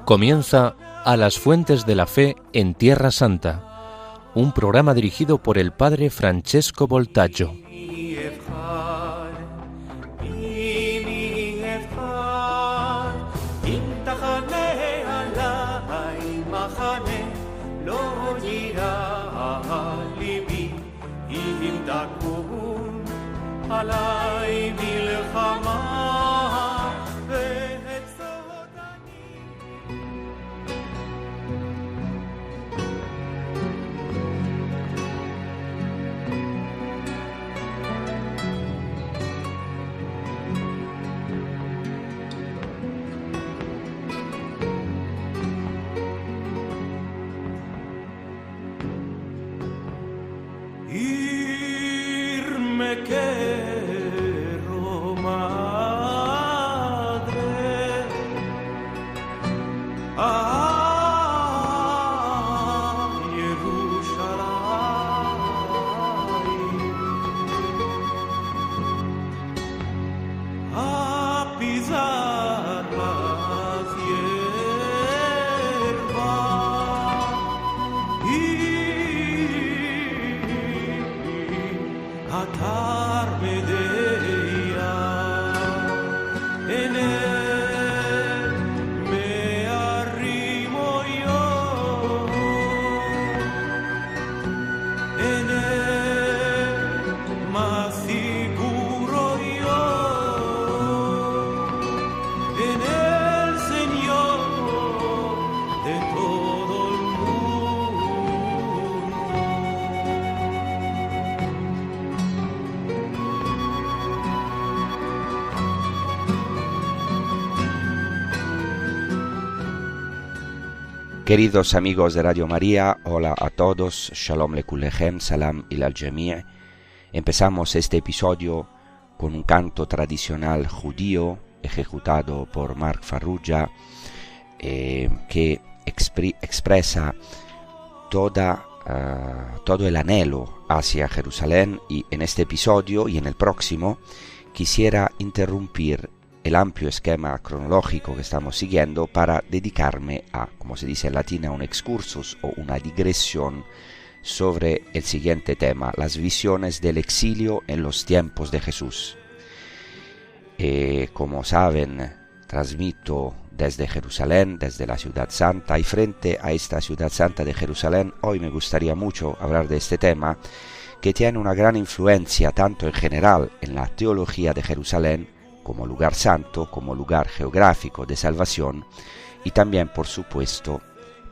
Comienza A las Fuentes de la Fe en Tierra Santa, un programa dirigido por el padre Francesco Voltaggio. Queridos amigos de Radio María, hola a todos, Shalom Lekulechem, Salam Ilal Jami'. Empezamos este episodio con un canto tradicional judío ejecutado por Mark Farrugia que expresa todo el anhelo hacia Jerusalén, y en este episodio y en el próximo quisiera interrumpir el amplio esquema cronológico que estamos siguiendo para dedicarme a, como se dice en latín, a un excursus o una digresión sobre el siguiente tema: las visiones del exilio en los tiempos de Jesús. Como saben, transmito desde Jerusalén, desde la Ciudad Santa, y frente a esta Ciudad Santa de Jerusalén, hoy me gustaría mucho hablar de este tema que tiene una gran influencia tanto en general en la teología de Jerusalén, como lugar santo, como lugar geográfico de salvación, y también, por supuesto,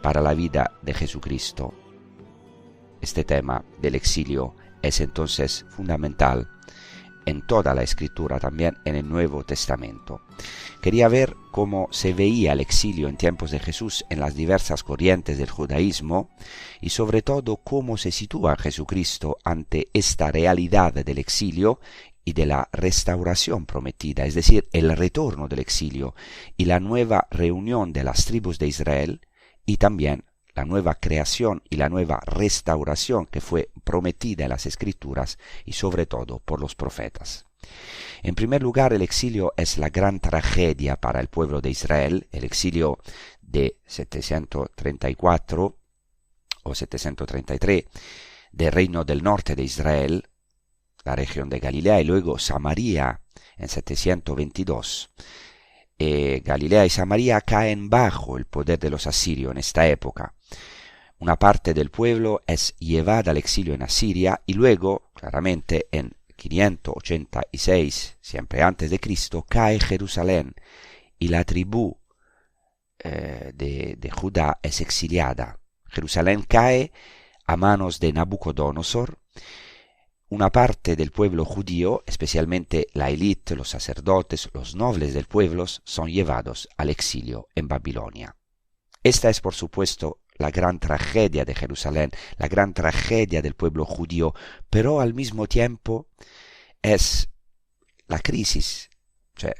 para la vida de Jesucristo. Este tema del exilio es entonces fundamental en toda la Escritura, también en el Nuevo Testamento. Quería ver cómo se veía el exilio en tiempos de Jesús en las diversas corrientes del judaísmo, y sobre todo cómo se sitúa Jesucristo ante esta realidad del exilio y de la restauración prometida, es decir, el retorno del exilio y la nueva reunión de las tribus de Israel, y también la nueva creación y la nueva restauración que fue prometida en las Escrituras y sobre todo por los profetas. En primer lugar, el exilio es la gran tragedia para el pueblo de Israel, el exilio de 734 o 733 del reino del norte de Israel, la región de Galilea, y luego Samaria en 722. Galilea y Samaria caen bajo el poder de los asirios en esta época. Una parte del pueblo es llevada al exilio en Asiria, y luego, claramente, en 586, siempre antes de Cristo, cae Jerusalén, y la tribu de Judá es exiliada. Jerusalén cae a manos de Nabucodonosor. Una parte del pueblo judío, especialmente la élite, los sacerdotes, los nobles del pueblo, son llevados al exilio en Babilonia. Esta es, por supuesto, la gran tragedia de Jerusalén, la gran tragedia del pueblo judío, pero al mismo tiempo es la crisis,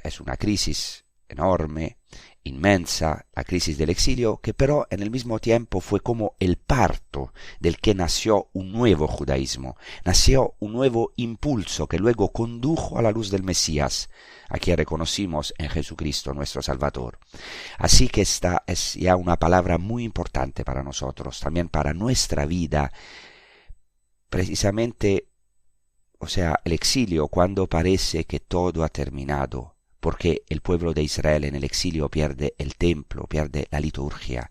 es una crisis enorme inmensa, la crisis del exilio, que pero en el mismo tiempo fue como el parto del que nació un nuevo judaísmo, nació un nuevo impulso que luego condujo a la luz del Mesías, a quien reconocimos en Jesucristo nuestro Salvador. Así que esta es ya una palabra muy importante para nosotros, también para nuestra vida, precisamente, o sea, el exilio cuando parece que todo ha terminado, porque el pueblo de Israel en el exilio pierde el templo, pierde la liturgia,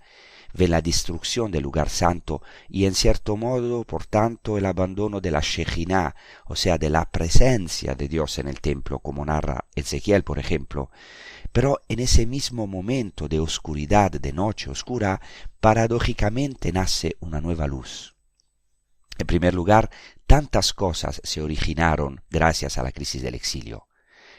ve la destrucción del lugar santo y en cierto modo, por tanto, el abandono de la Shejinah, o sea, de la presencia de Dios en el templo, como narra Ezequiel, por ejemplo. Pero en ese mismo momento de oscuridad, de noche oscura, paradójicamente nace una nueva luz. En primer lugar, tantas cosas se originaron gracias a la crisis del exilio.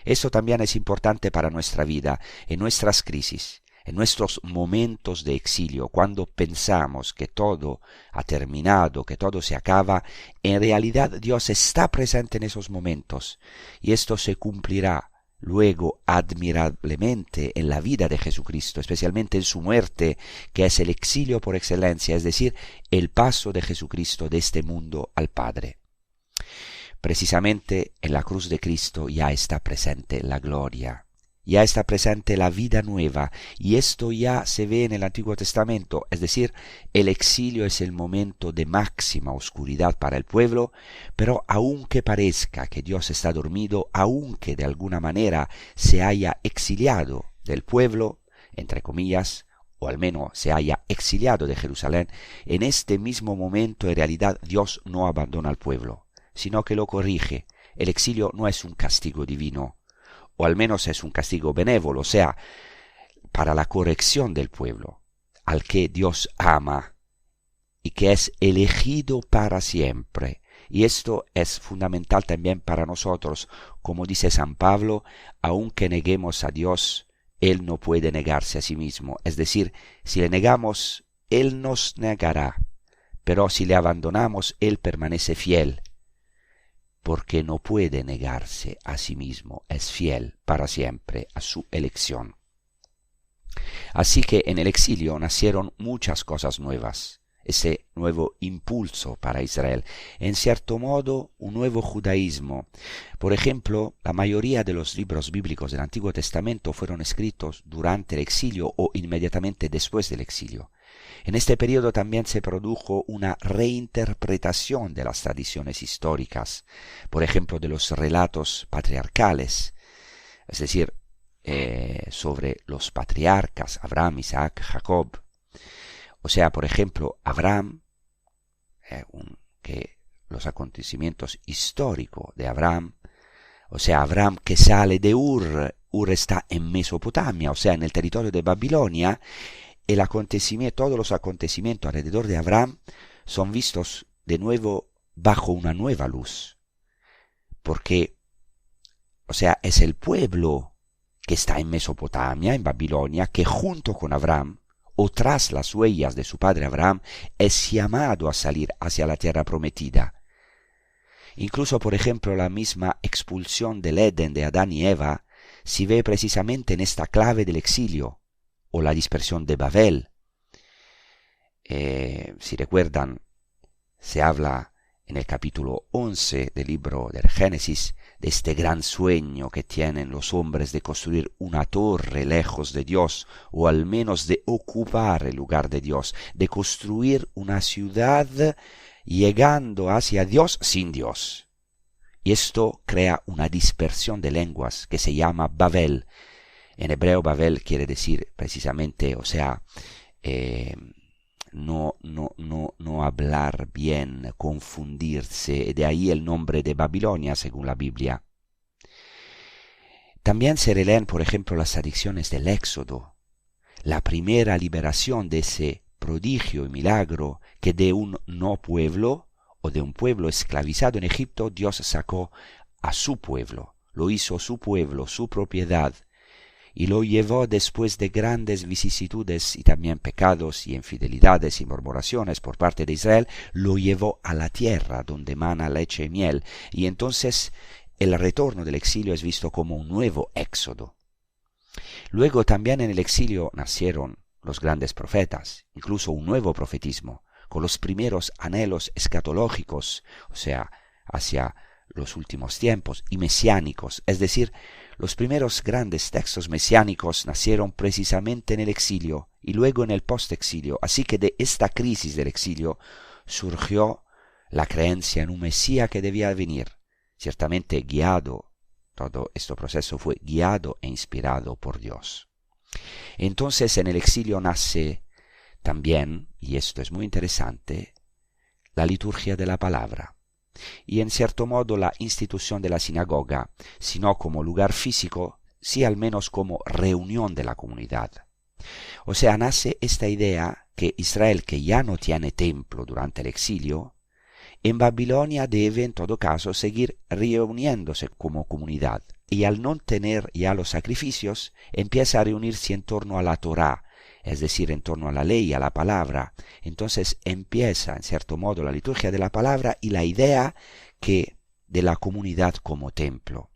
Eso también es importante para nuestra vida, en nuestras crisis, en nuestros momentos de exilio, cuando pensamos que todo ha terminado, que todo se acaba, en realidad Dios está presente en esos momentos, y esto se cumplirá luego admirablemente en la vida de Jesucristo, especialmente en su muerte, que es el exilio por excelencia, es decir, el paso de Jesucristo de este mundo al Padre. Precisamente en la cruz de Cristo ya está presente la gloria, ya está presente la vida nueva, y esto ya se ve en el Antiguo Testamento, es decir, el exilio es el momento de máxima oscuridad para el pueblo, pero aunque parezca que Dios está dormido, aunque de alguna manera se haya exiliado del pueblo, entre comillas, o al menos se haya exiliado de Jerusalén, en este mismo momento en realidad Dios no abandona al pueblo, sino que lo corrige. El exilio no es un castigo divino, o al menos es un castigo benévolo, o sea, para la corrección del pueblo, al que Dios ama y que es elegido para siempre. Y esto es fundamental también para nosotros, como dice San Pablo, aunque neguemos a Dios, Él no puede negarse a sí mismo. Es decir, si le negamos, Él nos negará, pero si le abandonamos, Él permanece fiel, porque no puede negarse a sí mismo, es fiel para siempre a su elección. Así que en el exilio nacieron muchas cosas nuevas, ese nuevo impulso para Israel, en cierto modo un nuevo judaísmo. Por ejemplo, la mayoría de los libros bíblicos del Antiguo Testamento fueron escritos durante el exilio o inmediatamente después del exilio. En este periodo también se produjo una reinterpretación de las tradiciones históricas, por ejemplo de los relatos patriarcales, es decir, sobre los patriarcas Abraham, Isaac, Jacob. O sea, por ejemplo, Abraham, que los acontecimientos históricos de Abraham, o sea, Abraham que sale de Ur está en Mesopotamia, o sea, en el territorio de Babilonia. Todos los acontecimientos alrededor de Abraham son vistos de nuevo bajo una nueva luz, porque, o sea, es el pueblo que está en Mesopotamia, en Babilonia, que junto con Abraham, o tras las huellas de su padre Abraham, es llamado a salir hacia la tierra prometida. Incluso, por ejemplo, la misma expulsión del Edén de Adán y Eva se ve precisamente en esta clave del exilio, o la dispersión de Babel. Si recuerdan, se habla en el capítulo 11 del libro del Génesis de este gran sueño que tienen los hombres de construir una torre lejos de Dios, o al menos de ocupar el lugar de Dios, de construir una ciudad llegando hacia Dios sin Dios. Y esto crea una dispersión de lenguas que se llama Babel. En hebreo Babel quiere decir precisamente, o sea, no hablar bien, confundirse, de ahí el nombre de Babilonia según la Biblia. También se releen, por ejemplo, las tradiciones del Éxodo, la primera liberación de ese prodigio y milagro que de un no pueblo o de un pueblo esclavizado en Egipto Dios sacó a su pueblo, lo hizo su pueblo, su propiedad, y lo llevó después de grandes vicisitudes y también pecados y infidelidades y murmuraciones por parte de Israel, lo llevó a la tierra donde mana leche y miel, y entonces el retorno del exilio es visto como un nuevo éxodo. Luego también en el exilio nacieron los grandes profetas, incluso un nuevo profetismo, con los primeros anhelos escatológicos, o sea, hacia los últimos tiempos, y mesiánicos, es decir, los primeros grandes textos mesiánicos nacieron precisamente en el exilio y luego en el post-exilio, así que de esta crisis del exilio surgió la creencia en un Mesías que debía venir, ciertamente guiado, todo este proceso fue guiado e inspirado por Dios. Entonces en el exilio nace también, y esto es muy interesante, la liturgia de la palabra, y en cierto modo la institución de la sinagoga, si no como lugar físico, sí al menos como reunión de la comunidad. O sea, nace esta idea que Israel, que ya no tiene templo durante el exilio, en Babilonia debe en todo caso seguir reuniéndose como comunidad, y al no tener ya los sacrificios, empieza a reunirse en torno a la Torá, es decir, en torno a la ley, a la palabra. Entonces empieza, en cierto modo, la liturgia de la palabra y la idea que de la comunidad como templo.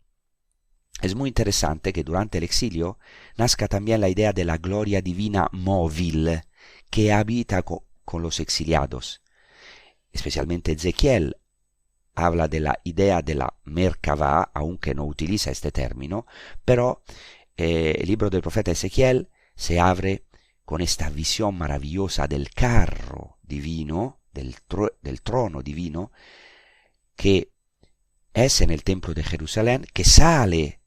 Es muy interesante que durante el exilio nazca también la idea de la gloria divina móvil que habita con los exiliados. Especialmente Ezequiel habla de la idea de la Merkavá, aunque no utiliza este término, pero el libro del profeta Ezequiel se abre con esta visión maravillosa del carro divino, del trono divino, que es en el templo de Jerusalén, que sale,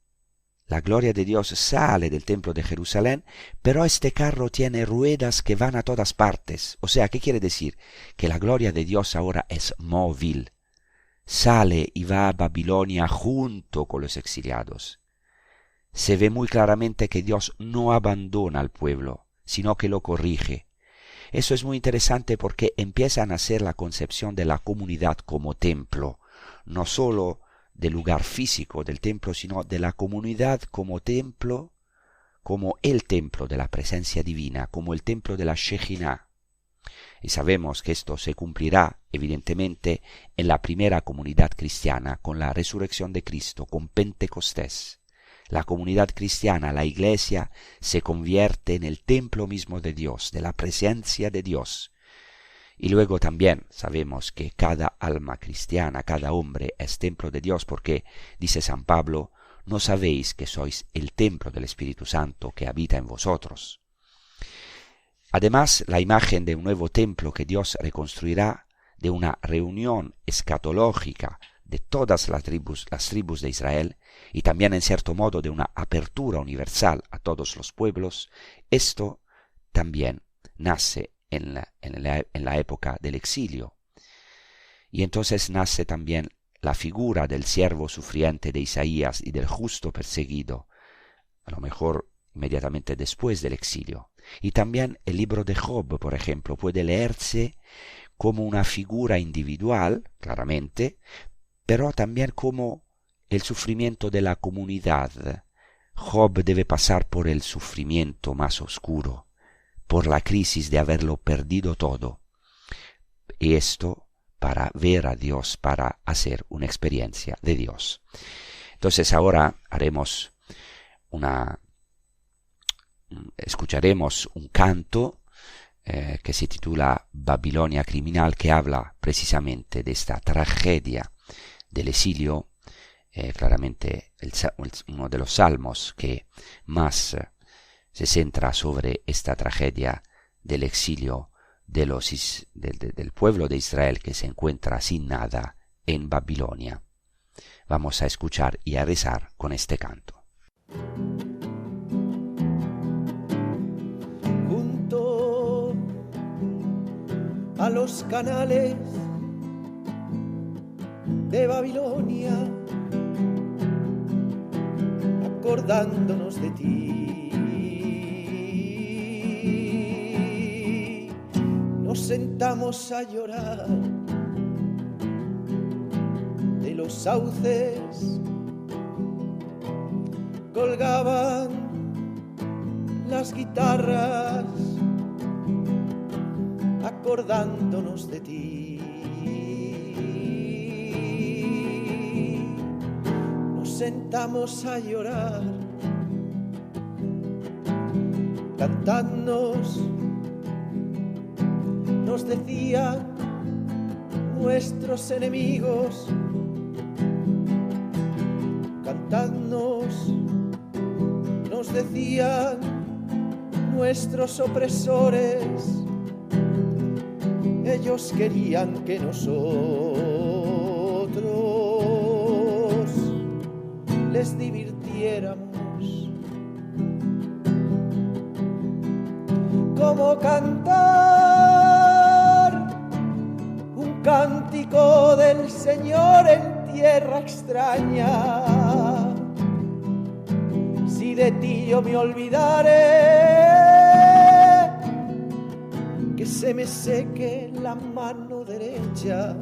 la gloria de Dios sale del templo de Jerusalén, pero este carro tiene ruedas que van a todas partes. O sea, ¿qué quiere decir? Que la gloria de Dios ahora es móvil. Sale y va a Babilonia junto con los exiliados. Se ve muy claramente que Dios no abandona al pueblo, sino que lo corrige. Eso es muy interesante porque empieza a nacer la concepción de la comunidad como templo, no solo del lugar físico del templo, sino de la comunidad como templo, como el templo de la presencia divina, como el templo de la Shejinah. Y sabemos que esto se cumplirá, evidentemente, en la primera comunidad cristiana, con la resurrección de Cristo, con Pentecostés. La comunidad cristiana, la iglesia, se convierte en el templo mismo de Dios, de la presencia de Dios. Y luego también sabemos que cada alma cristiana, cada hombre es templo de Dios, porque, dice San Pablo, ¿no sabéis que sois el templo del Espíritu Santo que habita en vosotros? Además, la imagen de un nuevo templo que Dios reconstruirá, de una reunión escatológica de todas las tribus de Israel, y también en cierto modo de una apertura universal a todos los pueblos, esto también nace en la época del exilio. Y entonces nace también la figura del siervo sufriente de Isaías y del justo perseguido, a lo mejor inmediatamente después del exilio. Y también el libro de Job, por ejemplo, puede leerse como una figura individual, claramente, pero también como el sufrimiento de la comunidad. Job debe pasar por el sufrimiento más oscuro, por la crisis de haberlo perdido todo. Y esto para ver a Dios, para hacer una experiencia de Dios. Entonces ahora escucharemos un canto que se titula Babilonia criminal, que habla precisamente de esta tragedia del exilio, claramente uno de los salmos que más se centra sobre esta tragedia del exilio del pueblo de Israel que se encuentra sin nada en Babilonia. Vamos a escuchar y a rezar con este canto. Junto a los canales de Babilonia, acordándonos de ti, nos sentamos a llorar de los sauces, colgaban las guitarras, acordándonos de ti. Nos sentamos a llorar Cantadnos, nos decían nuestros enemigos. Cantadnos, nos decían nuestros opresores. Ellos querían que nosotros les divirtiéramos. Como cantar un cántico del Señor en tierra extraña. Si de ti yo me olvidare, que se me seque la mano derecha,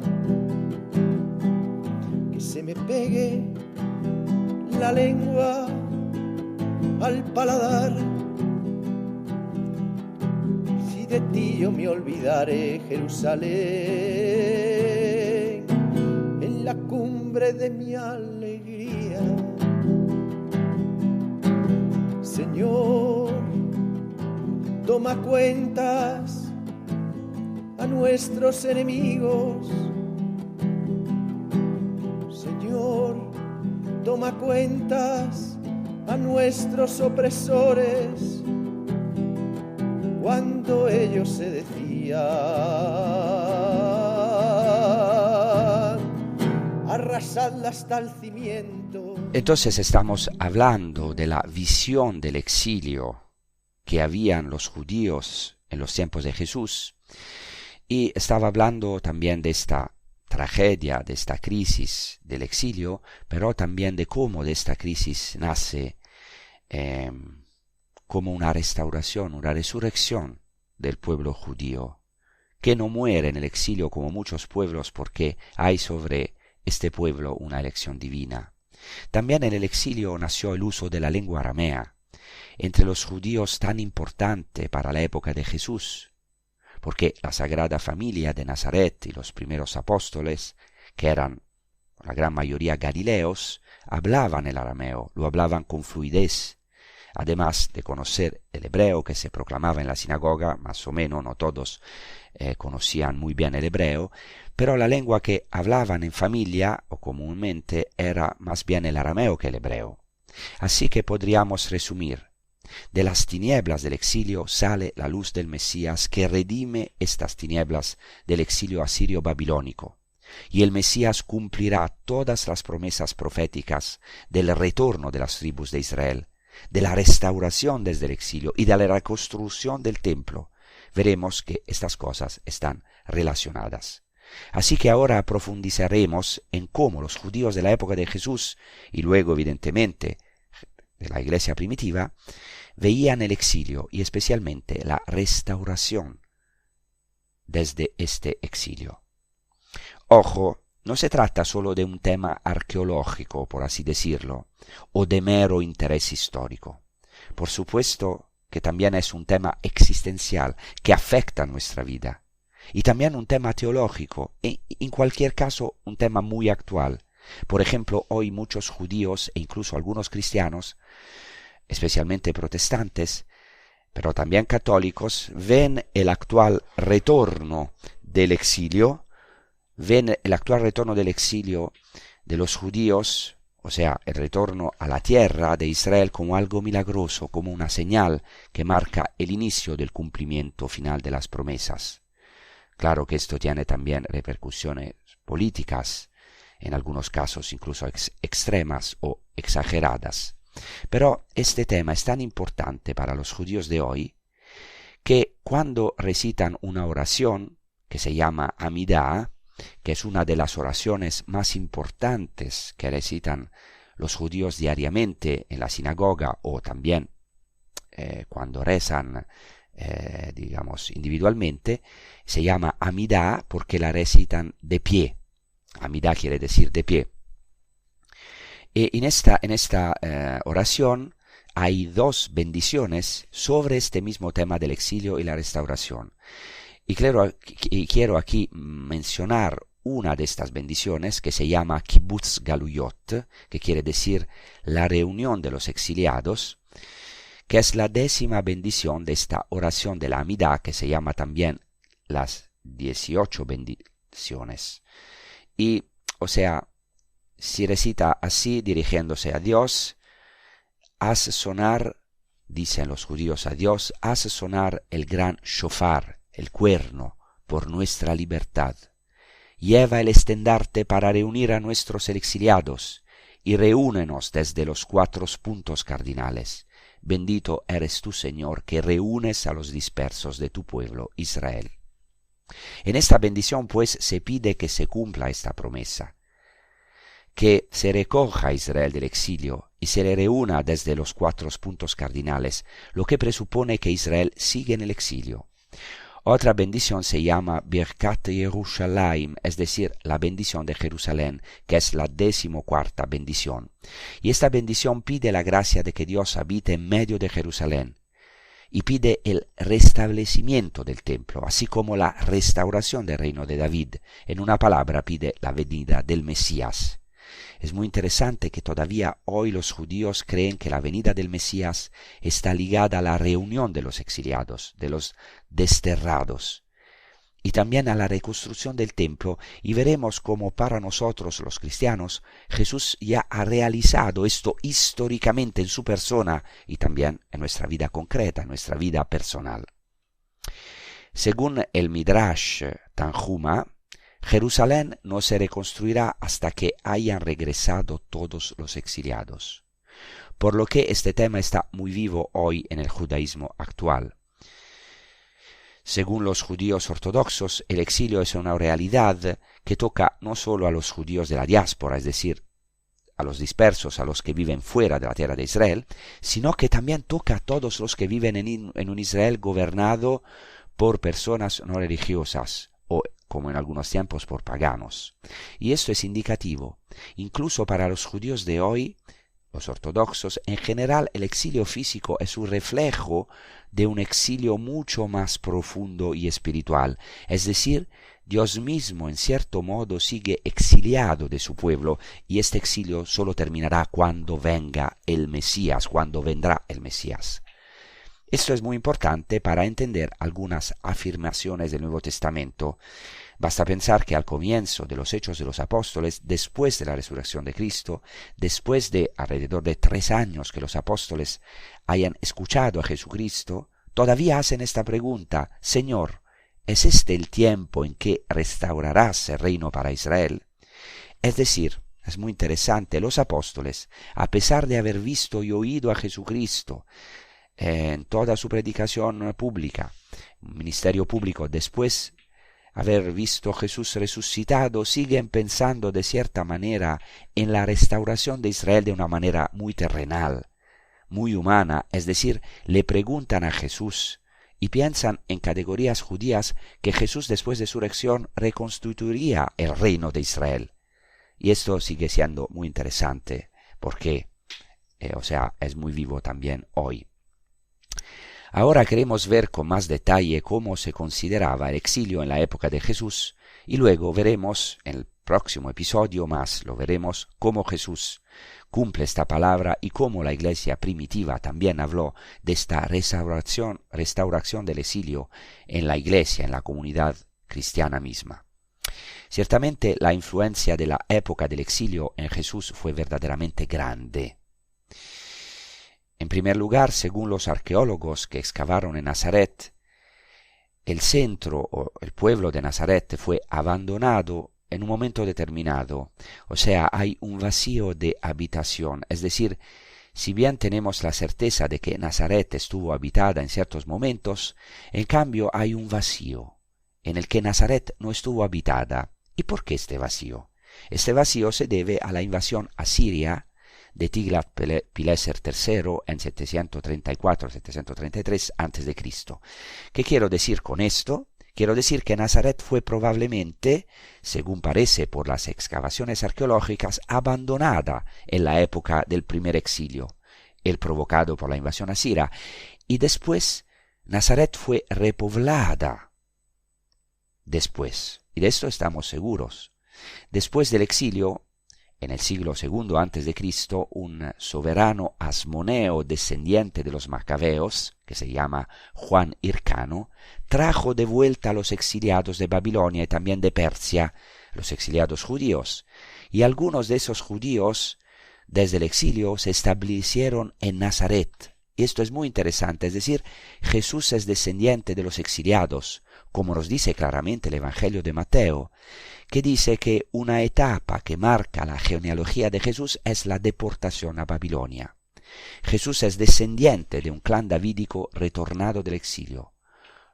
que se me pegue la lengua al paladar. Si de ti yo me olvidare, Jerusalén, en la cumbre de mi alegría. Señor, toma cuentas a nuestros enemigos. Señor, toma cuentas a nuestros opresores. Cuando ellos se decían, arrasadla hasta el cimiento. Entonces estamos hablando de la visión del exilio que habían los judíos en los tiempos de Jesús, y estaba hablando también de esta tragedia, de esta crisis del exilio, pero también de cómo de esta crisis nace como una restauración, una resurrección del pueblo judío, que no muere en el exilio como muchos pueblos, porque hay sobre este pueblo una elección divina. También en el exilio nació el uso de la lengua aramea, entre los judíos tan importante para la época de Jesús, porque la Sagrada Familia de Nazaret y los primeros apóstoles, que eran la gran mayoría galileos, hablaban el arameo, lo hablaban con fluidez, además de conocer el hebreo que se proclamaba en la sinagoga. Más o menos, no todos conocían muy bien el hebreo, pero la lengua que hablaban en familia o comúnmente era más bien el arameo que el hebreo. Así que podríamos resumir: de las tinieblas del exilio sale la luz del Mesías, que redime estas tinieblas del exilio asirio babilónico. Y el Mesías cumplirá todas las promesas proféticas del retorno de las tribus de Israel, de la restauración desde el exilio y de la reconstrucción del templo. Veremos que estas cosas están relacionadas. Así que ahora profundizaremos en cómo los judíos de la época de Jesús, y luego evidentemente de la iglesia primitiva, veían el exilio y especialmente la restauración desde este exilio. Ojo, no se trata solo de un tema arqueológico, por así decirlo, o de mero interés histórico. Por supuesto que también es un tema existencial que afecta nuestra vida, y también un tema teológico, e en cualquier caso un tema muy actual. Por ejemplo, hoy muchos judíos e incluso algunos cristianos, especialmente protestantes, pero también católicos, ven el actual retorno del exilio, de los judíos, o sea, el retorno a la tierra de Israel, como algo milagroso, como una señal que marca el inicio del cumplimiento final de las promesas. Claro que esto tiene también repercusiones políticas, en algunos casos incluso extremas o exageradas. Pero este tema es tan importante para los judíos de hoy que cuando recitan una oración que se llama Amidá, que es una de las oraciones más importantes que recitan los judíos diariamente en la sinagoga, o también cuando rezan, digamos, individualmente, se llama Amidá porque la recitan de pie. Amidá quiere decir de pie. Y en esta oración hay dos bendiciones sobre este mismo tema del exilio y la restauración. Y quiero aquí mencionar una de estas bendiciones que se llama Kibbutz Galuyot, que quiere decir la reunión de los exiliados, que es la 10ª bendición de esta oración de la Amidá, que se llama también las 18 bendiciones. Y, o sea, se recita así dirigiéndose a Dios: haz sonar, dicen los judíos a Dios, haz sonar el gran shofar, el cuerno, por nuestra libertad. Lleva el estandarte para reunir a nuestros exiliados, y reúnenos desde los 4 puntos cardinales. Bendito eres tú, Señor, que reúnes a los dispersos de tu pueblo Israel. En esta bendición, pues, se pide que se cumpla esta promesa, que se recoja Israel del exilio y se le reúna desde los 4 puntos cardinales, lo que presupone que Israel sigue en el exilio. Otra bendición se llama Birkat Yerushalayim, es decir, la bendición de Jerusalén, que es la 14ª bendición. Y esta bendición pide la gracia de que Dios habite en medio de Jerusalén, y pide el restablecimiento del templo, así como la restauración del reino de David. En una palabra, pide la venida del Mesías. Es muy interesante que todavía hoy los judíos creen que la venida del Mesías está ligada a la reunión de los exiliados, de los desterrados, y también a la reconstrucción del templo, y veremos cómo para nosotros los cristianos Jesús ya ha realizado esto históricamente en su persona y también en nuestra vida concreta, en nuestra vida personal. Según el Midrash Tanjuma, Jerusalén no se reconstruirá hasta que hayan regresado todos los exiliados, por lo que este tema está muy vivo hoy en el judaísmo actual. Según los judíos ortodoxos, el exilio es una realidad que toca no solo a los judíos de la diáspora, es decir, a los dispersos, a los que viven fuera de la tierra de Israel, sino que también toca a todos los que viven en un Israel gobernado por personas no religiosas, o como en algunos tiempos por paganos. Y esto es indicativo. Incluso para los judíos de hoy, los ortodoxos, en general el exilio físico es un reflejo de un exilio mucho más profundo y espiritual. Es decir, Dios mismo en cierto modo sigue exiliado de su pueblo, y este exilio solo terminará cuando venga el Mesías, cuando vendrá el Mesías. Esto es muy importante para entender algunas afirmaciones del Nuevo Testamento. Basta pensar que al comienzo de los Hechos de los Apóstoles, después de la resurrección de Cristo, después de alrededor de 3 años que los apóstoles hayan escuchado a Jesucristo, todavía hacen esta pregunta: Señor, ¿es este el tiempo en que restaurarás el reino para Israel? Es decir, es muy interesante, los apóstoles, a pesar de haber visto y oído a Jesucristo en toda su predicación pública, un ministerio público, después haber visto a Jesús resucitado, siguen pensando de cierta manera en la restauración de Israel de una manera muy terrenal, muy humana, es decir, le preguntan a Jesús y piensan en categorías judías que Jesús después de su resurrección reconstituiría el reino de Israel. Y esto sigue siendo muy interesante porque, es muy vivo también hoy. Ahora queremos ver con más detalle cómo se consideraba el exilio en la época de Jesús, y luego veremos en el próximo episodio lo veremos cómo Jesús cumple esta palabra y cómo la iglesia primitiva también habló de esta restauración del exilio en la iglesia, en la comunidad cristiana misma. Ciertamente la influencia de la época del exilio en Jesús fue verdaderamente grande. En primer lugar, según los arqueólogos que excavaron en Nazaret, el centro o el pueblo de Nazaret fue abandonado en un momento determinado. O sea, hay un vacío de habitación. Es decir, si bien tenemos la certeza de que Nazaret estuvo habitada en ciertos momentos, en cambio hay un vacío en el que Nazaret no estuvo habitada. ¿Y por qué este vacío? Este vacío se debe a la invasión asiria de Tiglat-Pileser III en 734-733 a.C. ¿Qué quiero decir con esto? Quiero decir que Nazaret fue probablemente, según parece por las excavaciones arqueológicas, abandonada en la época del primer exilio, el provocado por la invasión asiria, y después Nazaret fue repoblada. Después, y de esto estamos seguros, después del exilio, En el siglo II a.C., un soberano asmoneo descendiente de los macabeos, que se llama Juan Hircano, trajo de vuelta a los exiliados de Babilonia y también de Persia, los exiliados judíos, y algunos de esos judíos desde el exilio se establecieron en Nazaret. Y esto es muy interesante, es decir, Jesús es descendiente de los exiliados, como nos dice claramente el Evangelio de Mateo, que dice que una etapa que marca la genealogía de Jesús es la deportación a Babilonia. Jesús es descendiente de un clan davídico retornado del exilio.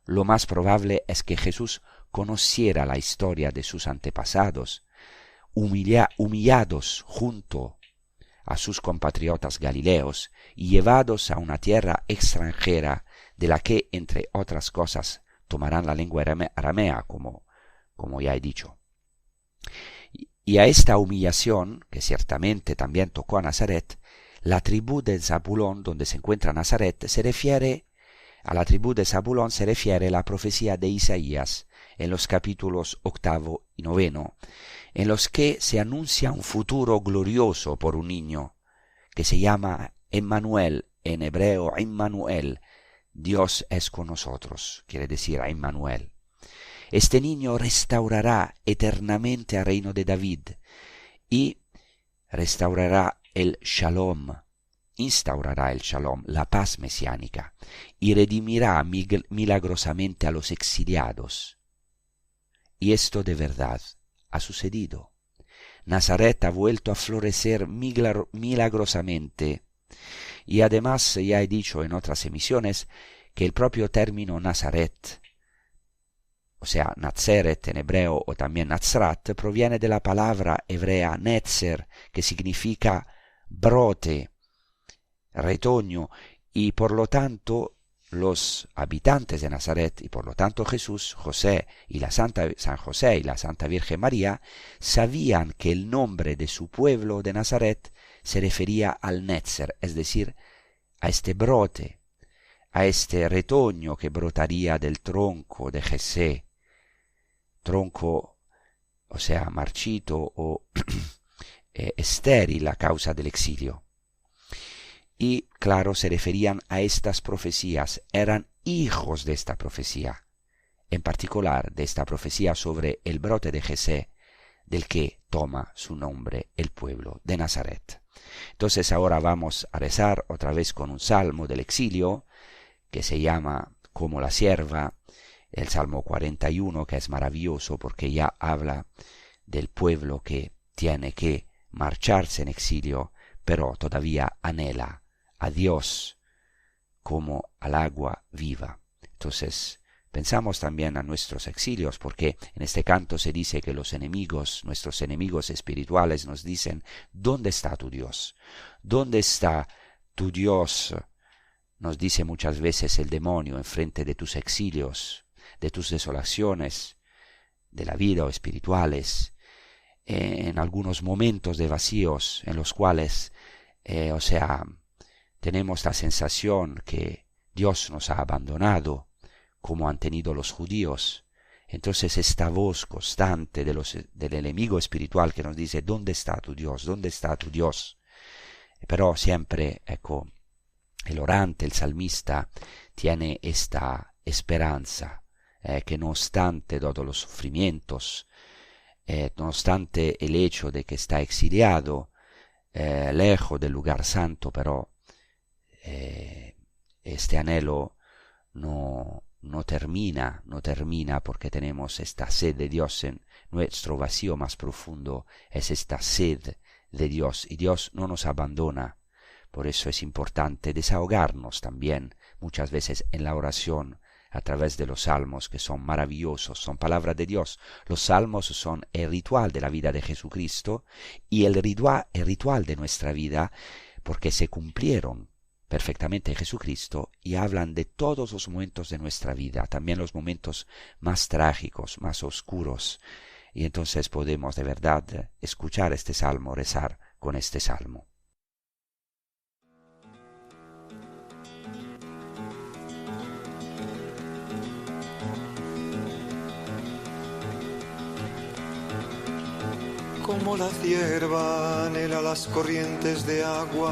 Lo más probable es que Jesús conociera la historia de sus antepasados, humillados junto a sus compatriotas galileos y llevados a una tierra extranjera de la que, entre otras cosas, tomarán la lengua aramea, como ya he dicho. Y a esta humillación, que ciertamente también tocó a Nazaret, la tribu de Zabulón, donde se encuentra Nazaret, a la tribu de Zabulón se refiere la profecía de Isaías en los capítulos 8 y 9, en los que se anuncia un futuro glorioso por un niño, que se llama Emmanuel, en hebreo Immanuel, Dios es con nosotros, quiere decir Immanuel. Este niño restaurará eternamente al reino de David y restaurará el Shalom, instaurará el Shalom, la paz mesiánica, y redimirá milagrosamente a los exiliados. Y esto de verdad ha sucedido. Nazaret ha vuelto a florecer milagrosamente. Y además ya he dicho en otras emisiones que el propio término Nazaret, o sea, Nazaret en hebreo o también Nazrat, proviene de la palabra hebrea Netzer, que significa brote, retoño, y por lo tanto los habitantes de Nazaret, y por lo tanto Jesús, José y San José y la Santa Virgen María, sabían que el nombre de su pueblo de Nazaret se refería al Netzer, es decir, a este brote, a este retoño que brotaría del tronco de Jesé, tronco, o sea, marchito o estéril a causa del exilio. Y claro, se referían a estas profecías, eran hijos de esta profecía, en particular de esta profecía sobre el brote de Jesé, del que toma su nombre el pueblo de Nazaret. Entonces ahora vamos a rezar otra vez con un salmo del exilio, que se llama Como la sierva, el Salmo 41, que es maravilloso porque ya habla del pueblo que tiene que marcharse en exilio, pero todavía anhela a Dios como al agua viva. Entonces, pensamos también a nuestros exilios, porque en este canto se dice que los enemigos, nuestros enemigos espirituales, nos dicen, ¿dónde está tu Dios? ¿Dónde está tu Dios? Nos dice muchas veces el demonio enfrente de tus exilios, de tus desolaciones, de la vida o espirituales, en algunos momentos de vacíos en los cuales, tenemos la sensación que Dios nos ha abandonado, como han tenido los judíos. Entonces esta voz constante del enemigo espiritual que nos dice, ¿dónde está tu Dios? ¿Dónde está tu Dios? Pero siempre, el orante, el salmista, tiene esta esperanza, que no obstante todos los sufrimientos, no obstante el hecho de que está exiliado, lejos del lugar santo, pero este anhelo no termina porque tenemos esta sed de Dios. En nuestro vacío más profundo es esta sed de Dios, y Dios no nos abandona. Por eso es importante desahogarnos también muchas veces en la oración a través de los salmos, que son maravillosos, son palabra de Dios. Los salmos son el ritual de la vida de Jesucristo y el ritual de nuestra vida, porque se cumplieron perfectamente en Jesucristo y hablan de todos los momentos de nuestra vida, también los momentos más trágicos, más oscuros. Y entonces podemos de verdad escuchar este salmo, rezar con este salmo. como la cierva anhela las corrientes de agua.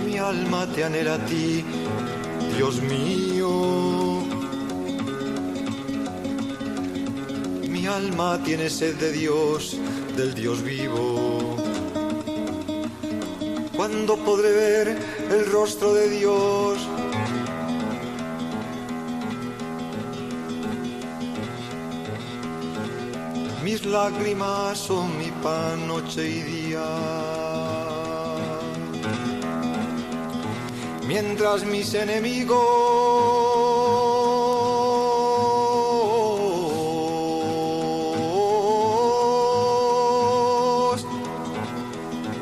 Mi alma te anhela a ti, Dios mío. Mi alma tiene sed de Dios, del Dios vivo. ¿Cuándo podré ver el rostro de Dios? Mis lágrimas son mi pan noche y día. Mientras mis enemigos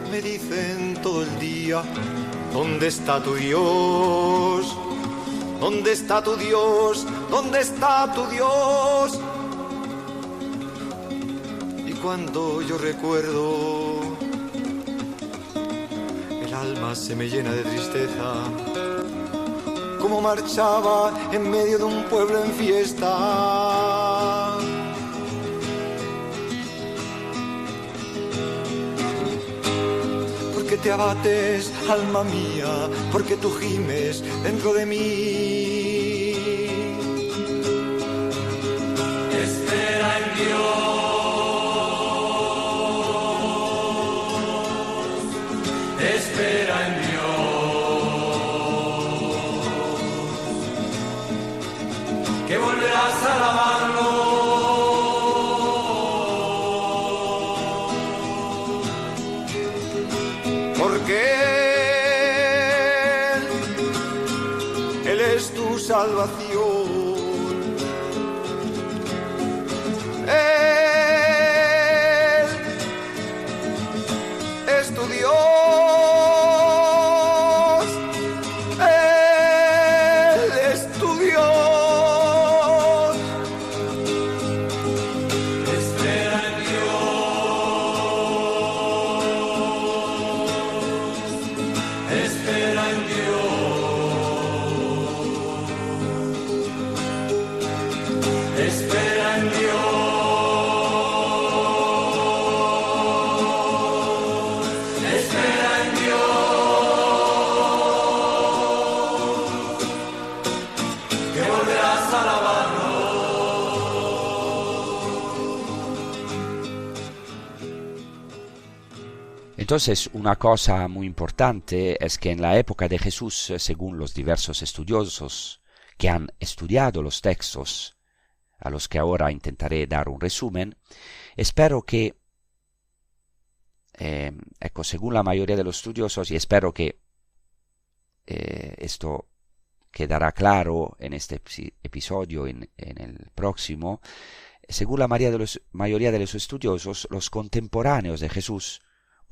me dicen todo el día: ¿dónde está tu Dios? ¿Dónde está tu Dios? ¿Dónde está tu Dios? Y cuando yo recuerdo, el alma se me llena de tristeza, como marchaba en medio de un pueblo en fiesta. ¿Por qué te abates, alma mía? ¿Por qué tú gimes dentro de mí? Espera en Dios. Espera en Dios, que volverás a alabarlo, porque Él es tu salvación. Él es tu Dios. Entonces, una cosa muy importante es que en la época de Jesús, según los diversos estudiosos que han estudiado los textos, a los que ahora intentaré dar un resumen, espero que, según la mayoría de los estudiosos, y espero que esto quedará claro en este episodio, en el próximo, según la mayoría de los estudiosos, los contemporáneos de Jesús,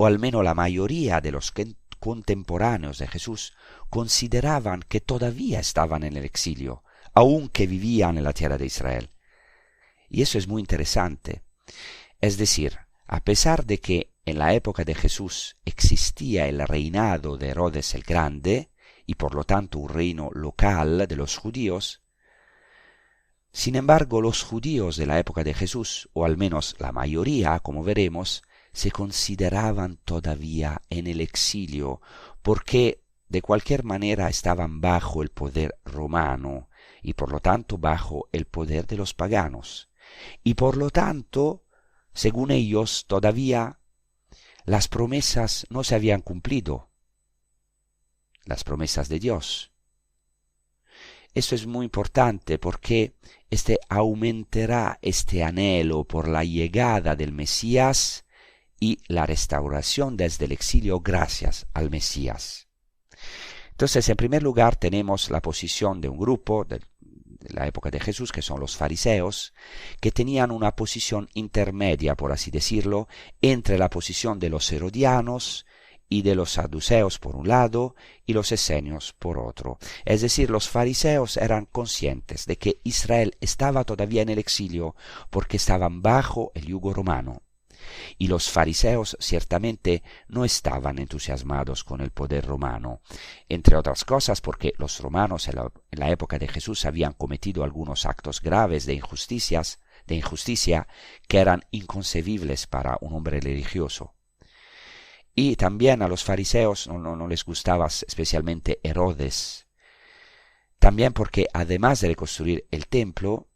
o al menos la mayoría de los contemporáneos de Jesús, consideraban que todavía estaban en el exilio, aunque vivían en la tierra de Israel. Y eso es muy interesante. Es decir, a pesar de que en la época de Jesús existía el reinado de Herodes el Grande, y por lo tanto un reino local de los judíos, sin embargo los judíos de la época de Jesús, o al menos la mayoría, como veremos, se consideraban todavía en el exilio, porque de cualquier manera estaban bajo el poder romano, y por lo tanto bajo el poder de los paganos. Y por lo tanto, según ellos, todavía las promesas no se habían cumplido, las promesas de Dios. Esto es muy importante porque aumentará este anhelo por la llegada del Mesías y la restauración desde el exilio gracias al Mesías. Entonces, en primer lugar, tenemos la posición de un grupo de la época de Jesús, que son los fariseos, que tenían una posición intermedia, por así decirlo, entre la posición de los herodianos y de los saduceos por un lado y los esenios por otro. Es decir, los fariseos eran conscientes de que Israel estaba todavía en el exilio porque estaban bajo el yugo romano. Y los fariseos ciertamente no estaban entusiasmados con el poder romano, entre otras cosas porque los romanos en la época de Jesús habían cometido algunos actos graves de injusticia que eran inconcebibles para un hombre religioso. Y también a los fariseos no les gustaba especialmente Herodes. También porque además de reconstruir el templo,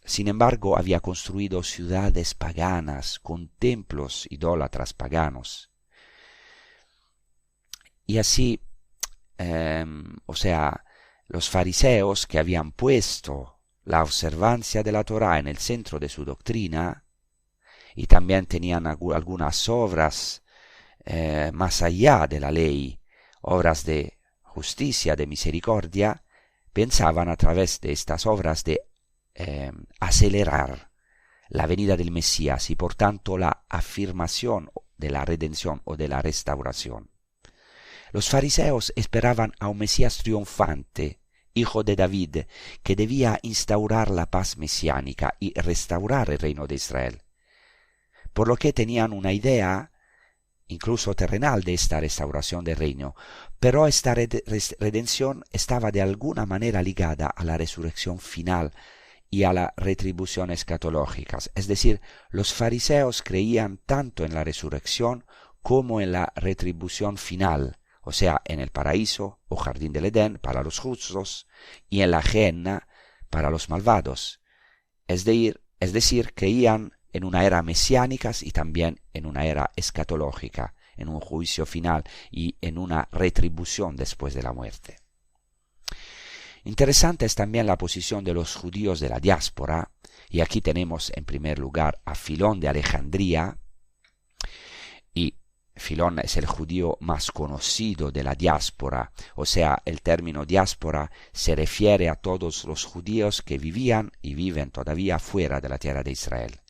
sin embargo había construido ciudades paganas con templos idólatras paganos. Y así, los fariseos que habían puesto la observancia de la Torá en el centro de su doctrina y también tenían algunas obras más allá de la ley, obras de justicia, de misericordia, pensaban a través de estas obras de acelerar la venida del Mesías y por tanto la afirmación de la redención o de la restauración. Los fariseos esperaban a un Mesías triunfante, hijo de David, que debía instaurar la paz mesiánica y restaurar el reino de Israel, por lo que tenían una idea incluso terrenal de esta restauración del reino, pero esta redención estaba de alguna manera ligada a la resurrección final y a la retribución escatológica. Es decir, los fariseos creían tanto en la resurrección como en la retribución final, o sea, en el paraíso o jardín del Edén para los justos y en la Gehenna para los malvados. Es decir, creían en una era mesiánica y también en una era escatológica, en un juicio final y en una retribución después de la muerte. Interesante es también la posición de los judíos de la diáspora, y aquí tenemos en primer lugar a Filón de Alejandría, y Filón es el judío más conocido de la diáspora, o sea, el término diáspora se refiere a todos los judíos que vivían y viven todavía fuera de la tierra de Israel.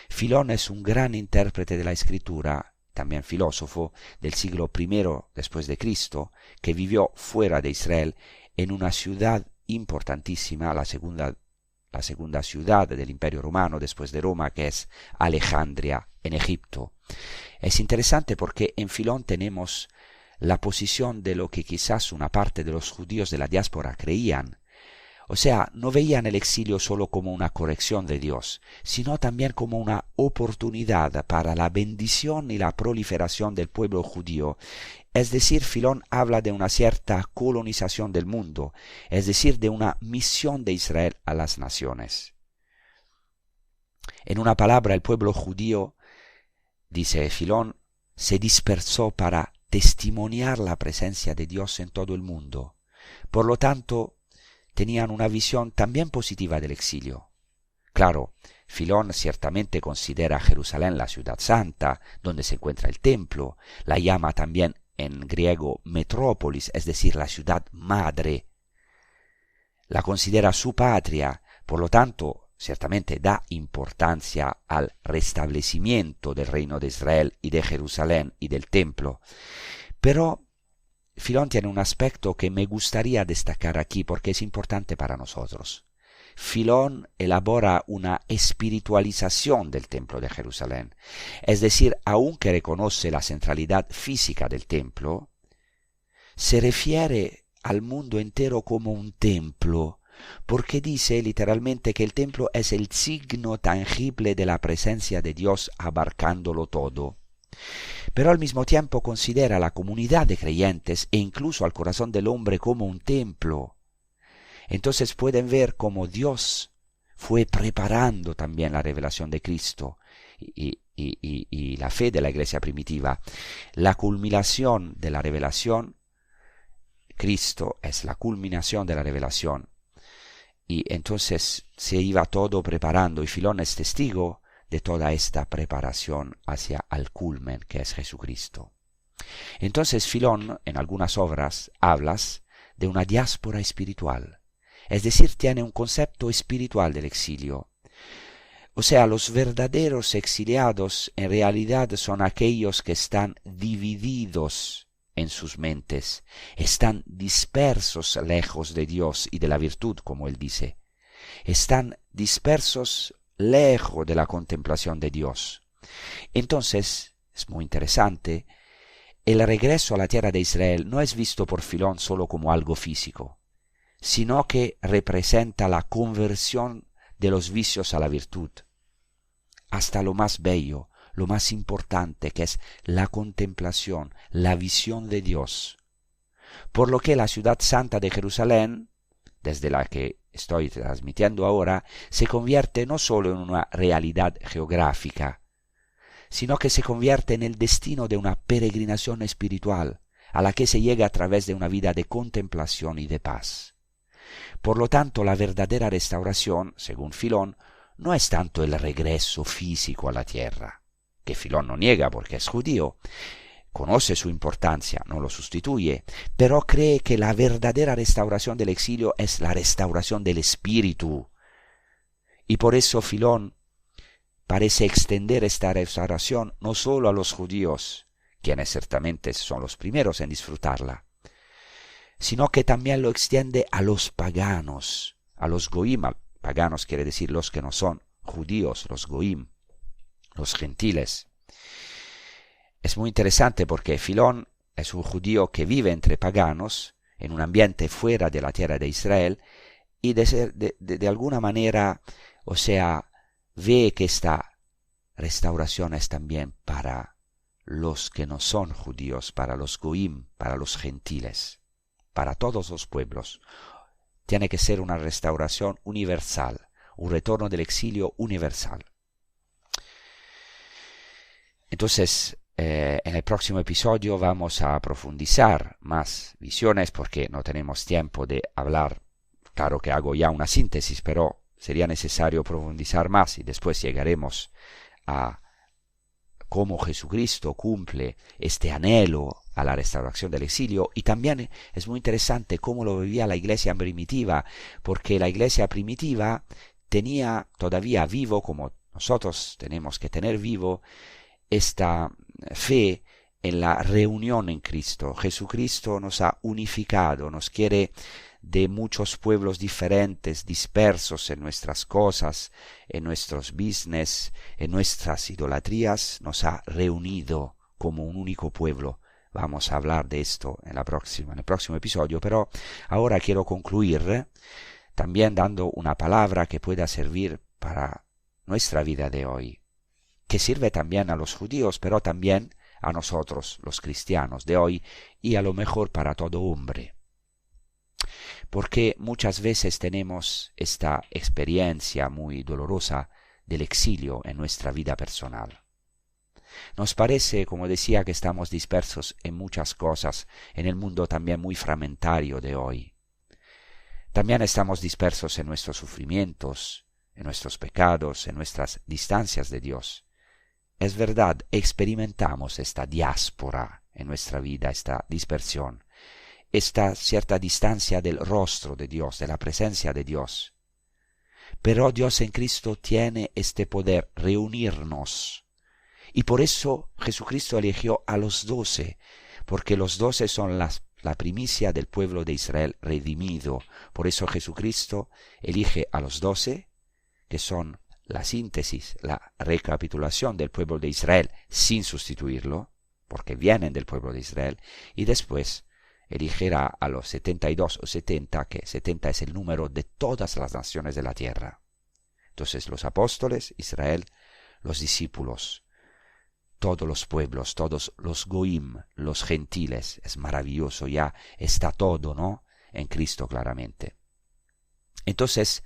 Filón es un gran intérprete de la escritura, también filósofo del siglo I después de Cristo, que vivió fuera de Israel en una ciudad importantísima, la segunda ciudad del Imperio Romano después de Roma, que es Alejandría, en Egipto. Es interesante porque en Filón tenemos la posición de lo que quizás una parte de los judíos de la diáspora creían. O sea, no veían el exilio solo como una corrección de Dios, sino también como una oportunidad para la bendición y la proliferación del pueblo judío. Es decir, Filón habla de una cierta colonización del mundo, es decir, de una misión de Israel a las naciones. En una palabra, el pueblo judío, dice Filón, se dispersó para testimoniar la presencia de Dios en todo el mundo. Por lo tanto, tenían una visión también positiva del exilio. Claro, Filón ciertamente considera Jerusalén la ciudad santa, donde se encuentra el templo, la llama también en griego metrópolis, es decir, la ciudad madre. La considera su patria, por lo tanto, ciertamente da importancia al restablecimiento del reino de Israel y de Jerusalén y del templo. Pero Filón tiene un aspecto que me gustaría destacar aquí porque es importante para nosotros. Filón elabora una espiritualización del templo de Jerusalén. Es decir, aunque reconoce la centralidad física del templo, se refiere al mundo entero como un templo, porque dice literalmente que el templo es el signo tangible de la presencia de Dios abarcándolo todo. Pero al mismo tiempo considera a la comunidad de creyentes e incluso al corazón del hombre como un templo. Entonces pueden ver cómo Dios fue preparando también la revelación de Cristo y la fe de la iglesia primitiva. La culminación de la revelación, Cristo es la culminación de la revelación. Y entonces se iba todo preparando y Filón es testigo de toda esta preparación hacia el culmen que es Jesucristo. Entonces Filón en algunas obras hablas de una diáspora espiritual, es decir, tiene un concepto espiritual del exilio. O sea, los verdaderos exiliados en realidad son aquellos que están divididos en sus mentes, están dispersos lejos de Dios y de la virtud, como él dice. Están dispersos lejos de la contemplación de Dios. Entonces, es muy interesante, el regreso a la tierra de Israel no es visto por Filón solo como algo físico, sino que representa la conversión de los vicios a la virtud, hasta lo más bello, lo más importante, que es la contemplación, la visión de Dios. Por lo que la ciudad santa de Jerusalén, desde la que estoy transmitiendo ahora, se convierte no solo en una realidad geográfica, sino que se convierte en el destino de una peregrinación espiritual, a la que se llega a través de una vida de contemplación y de paz. Por lo tanto, la verdadera restauración, según Filón, no es tanto el regreso físico a la tierra, que Filón no niega porque es judío, conoce su importancia, no lo sustituye, pero cree que la verdadera restauración del exilio es la restauración del espíritu. Y por eso Filón parece extender esta restauración no solo a los judíos, quienes ciertamente son los primeros en disfrutarla, sino que también lo extiende a los paganos, a los goim. Paganos quiere decir los que no son judíos, los goim, los gentiles. Es muy interesante porque Filón es un judío que vive entre paganos, en un ambiente fuera de la tierra de Israel, y de alguna manera, o sea, ve que esta restauración es también para los que no son judíos, para los goim, para los gentiles, para todos los pueblos. Tiene que ser una restauración universal, un retorno del exilio universal. Entonces, en el próximo episodio vamos a profundizar más visiones porque no tenemos tiempo de hablar. Claro que hago ya una síntesis, pero sería necesario profundizar más y después llegaremos a cómo Jesucristo cumple este anhelo a la restauración del exilio. Y también es muy interesante cómo lo vivía la iglesia primitiva, porque la iglesia primitiva tenía todavía vivo, como nosotros tenemos que tener vivo, esta fe en la reunión en Cristo. Jesucristo nos ha unificado, nos quiere de muchos pueblos diferentes, dispersos en nuestras cosas, en nuestros business, en nuestras idolatrías, nos ha reunido como un único pueblo. Vamos a hablar de esto en el próximo episodio, pero ahora quiero concluir también dando una palabra que pueda servir para nuestra vida de hoy, que sirve también a los judíos, pero también a nosotros, los cristianos de hoy, y a lo mejor para todo hombre. Porque muchas veces tenemos esta experiencia muy dolorosa del exilio en nuestra vida personal. Nos parece, como decía, que estamos dispersos en muchas cosas, en el mundo también muy fragmentario de hoy. También estamos dispersos en nuestros sufrimientos, en nuestros pecados, en nuestras distancias de Dios. Es verdad, experimentamos esta diáspora en nuestra vida, esta dispersión, esta cierta distancia del rostro de Dios, de la presencia de Dios. Pero Dios en Cristo tiene este poder reunirnos. Y por eso Jesucristo eligió a los 12, porque los 12 son la primicia del pueblo de Israel redimido. Por eso Jesucristo elige a los 12, que son la síntesis, la recapitulación del pueblo de Israel sin sustituirlo, porque vienen del pueblo de Israel, y después elegirá a los 72 o 70, que 70 es el número de todas las naciones de la tierra. Entonces los apóstoles, Israel, los discípulos, todos los pueblos, todos los goim, los gentiles. Es maravilloso, ya está todo, ¿no? En Cristo claramente. Entonces,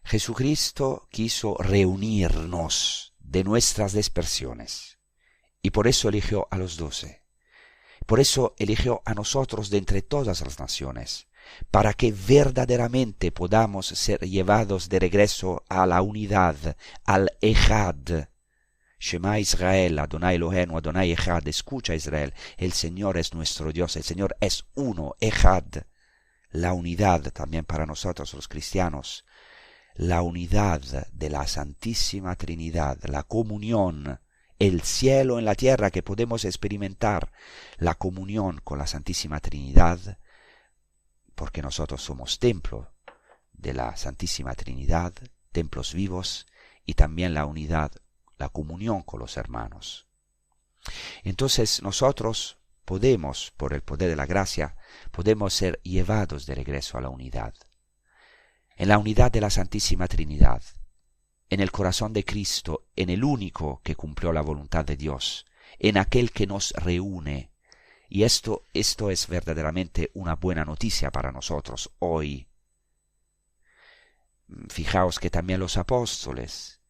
Jesucristo quiso reunirnos de nuestras dispersiones y por eso eligió a los 12. Por eso eligió a nosotros de entre todas las naciones, para que verdaderamente podamos ser llevados de regreso a la unidad, al Echad. Shema Israel, Adonai Eloheinu, Adonai Echad. Escucha Israel, el Señor es nuestro Dios, el Señor es uno, Echad. La unidad también para nosotros los cristianos. la unidad de la Santísima Trinidad, la comunión, el cielo en la tierra que podemos experimentar, la comunión con la Santísima Trinidad, porque nosotros somos templo de la Santísima Trinidad, templos vivos, y también la unidad, la comunión con los hermanos. Entonces nosotros podemos, por el poder de la gracia, podemos ser llevados de regreso a la unidad. En la unidad de la Santísima Trinidad, en el corazón de Cristo, en el único que cumplió la voluntad de Dios, en aquel que nos reúne. Y esto es verdaderamente una buena noticia para nosotros hoy. Fijaos que también los apóstoles,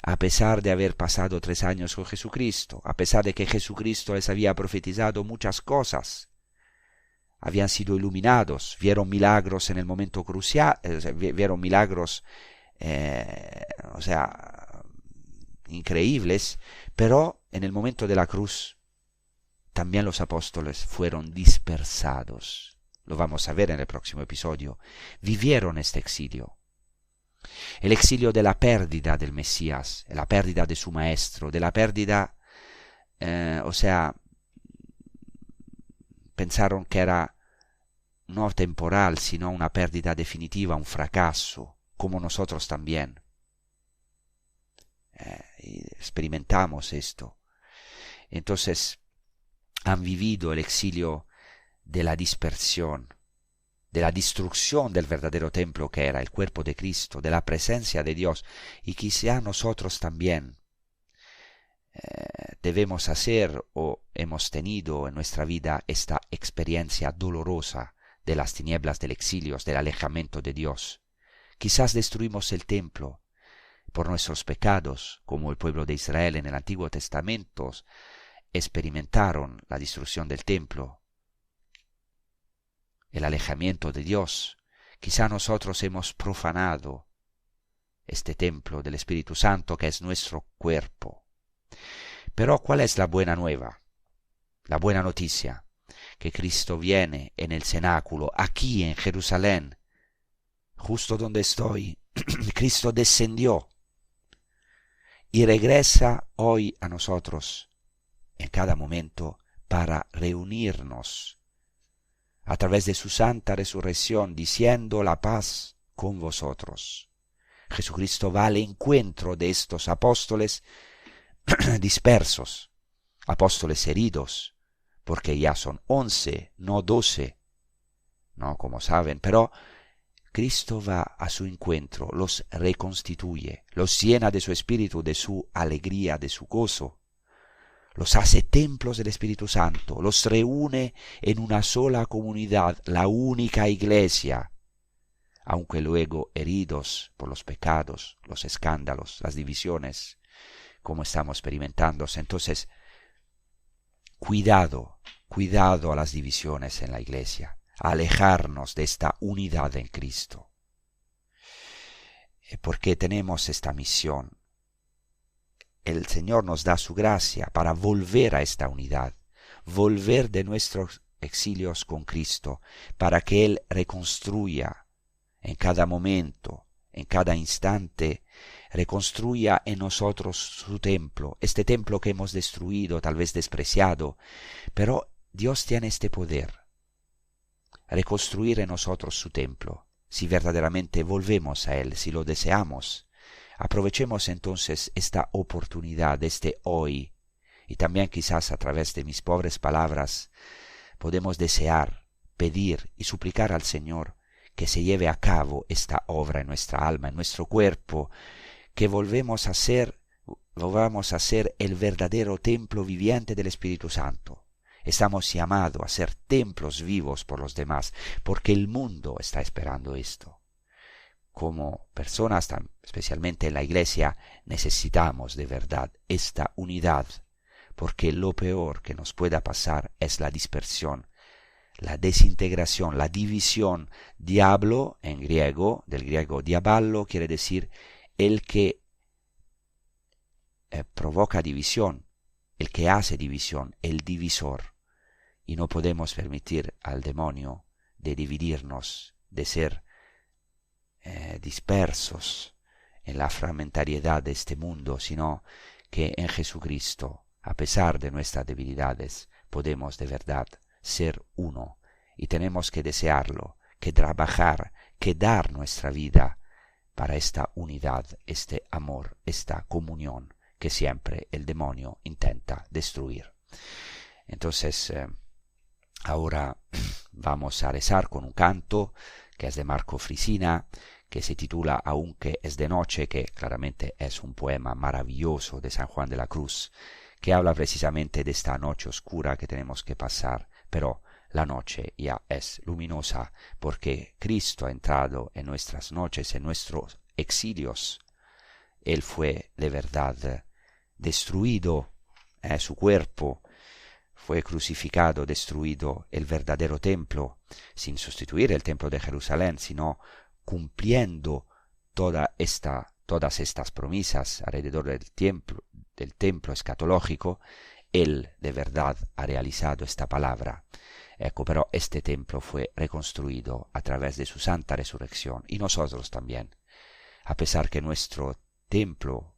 a pesar de haber pasado 3 años con Jesucristo, a pesar de que Jesucristo les había profetizado muchas cosas, habían sido iluminados, vieron milagros en el momento crucial, vieron milagros, increíbles, pero en el momento de la cruz también los apóstoles fueron dispersados. Lo vamos a ver en el próximo episodio. Vivieron este exilio. El exilio de la pérdida del Mesías, la pérdida de su maestro, de la pérdida, pensaron que era no temporal, sino una pérdida definitiva, un fracaso, como nosotros también. Y experimentamos esto. Entonces, han vivido el exilio de la dispersión, de la destrucción del verdadero templo que era el cuerpo de Cristo, de la presencia de Dios, y quizá nosotros también debemos hacer o hemos tenido en nuestra vida esta experiencia dolorosa de las tinieblas del exilio, del alejamiento de Dios. Quizás destruimos el templo por nuestros pecados, como el pueblo de Israel en el Antiguo Testamento experimentaron la destrucción del templo, el alejamiento de Dios. Quizá nosotros hemos profanado este templo del Espíritu Santo que es nuestro cuerpo. Pero ¿cuál es la buena nueva? La buena noticia, que Cristo viene en el cenáculo, aquí en Jerusalén, justo donde estoy. Cristo descendió y regresa hoy a nosotros en cada momento para reunirnos a través de su santa resurrección, diciendo la paz con vosotros. Jesucristo va al encuentro de estos apóstoles dispersos, apóstoles heridos, porque ya son 11, no 12, no como saben, pero Cristo va a su encuentro, los reconstituye, los llena de su espíritu, de su alegría, de su gozo, los hace templos del Espíritu Santo, los reúne en una sola comunidad, la única iglesia, aunque luego heridos por los pecados, los escándalos, las divisiones, como estamos experimentando. Entonces, cuidado a las divisiones en la iglesia, a alejarnos de esta unidad en Cristo, porque tenemos esta misión. El Señor nos da su gracia para volver a esta unidad, volver de nuestros exilios con Cristo, para que Él reconstruya en cada momento, en cada instante, reconstruya en nosotros su templo, este templo que hemos destruido, tal vez despreciado, pero Dios tiene este poder, reconstruir en nosotros su templo, si verdaderamente volvemos a Él, si lo deseamos. Aprovechemos entonces esta oportunidad, este hoy, y también quizás a través de mis pobres palabras podemos desear, pedir y suplicar al Señor que se lleve a cabo esta obra en nuestra alma, en nuestro cuerpo, que volvamos a ser el verdadero templo viviente del Espíritu Santo. Estamos llamados a ser templos vivos por los demás, porque el mundo está esperando esto. Como personas, especialmente en la iglesia, necesitamos de verdad esta unidad, porque lo peor que nos pueda pasar es la dispersión, la desintegración, la división. Diablo, en griego, del griego diaballo, quiere decir el que provoca división, el que hace división, el divisor. Y no podemos permitir al demonio de dividirnos, de ser dispersos, en la fragmentariedad de este mundo, sino que en Jesucristo, a pesar de nuestras debilidades, podemos de verdad ser uno, y tenemos que desearlo, que trabajar, que dar nuestra vida para esta unidad, este amor, esta comunión que siempre el demonio intenta destruir. Entonces, ahora vamos a rezar con un canto que es de Marco Frisina, que se titula Aunque es de noche, que claramente es un poema maravilloso de San Juan de la Cruz, que habla precisamente de esta noche oscura que tenemos que pasar, pero la noche ya es luminosa porque Cristo ha entrado en nuestras noches, en nuestros exilios. Él fue de verdad destruido, su cuerpo fue crucificado, destruido el verdadero templo, sin sustituir el templo de Jerusalén, sino cumpliendo todas estas promesas alrededor del templo escatológico. Él de verdad ha realizado esta palabra. Pero este templo fue reconstruido a través de su santa resurrección, y nosotros también, a pesar que nuestro templo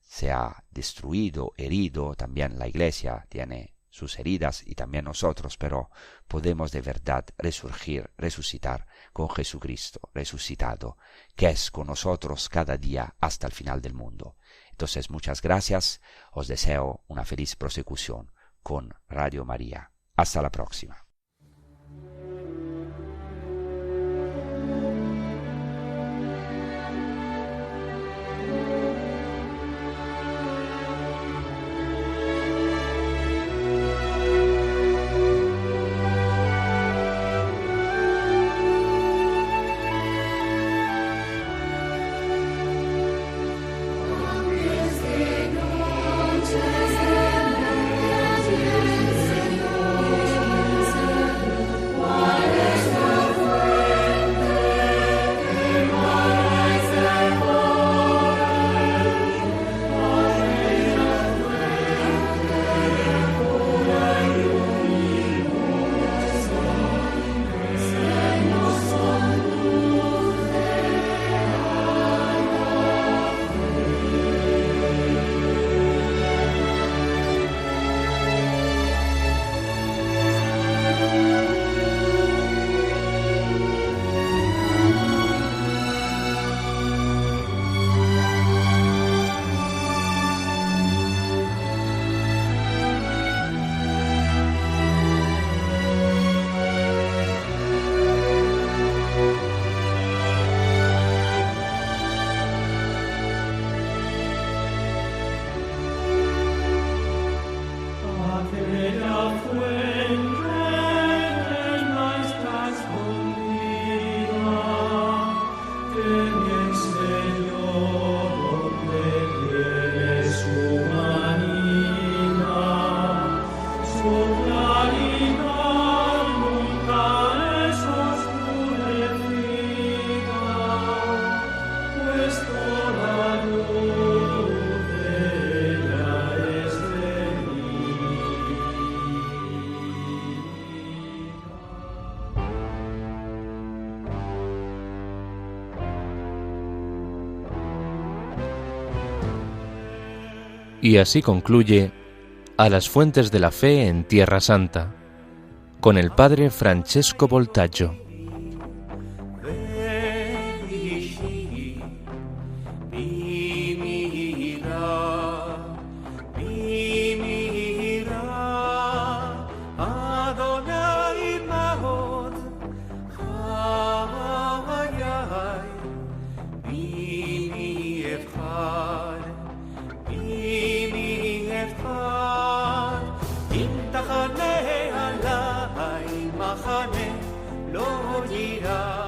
se ha destruido, herido, también la iglesia tiene sus heridas y también nosotros, pero podemos de verdad resurgir, resucitar con Jesucristo resucitado, que es con nosotros cada día hasta el final del mundo. Entonces, muchas gracias, os deseo una feliz prosecución con Radio María. Hasta la próxima. Y así concluye A las fuentes de la fe en Tierra Santa, con el padre Francesco Voltaggio. מחנה לא יירא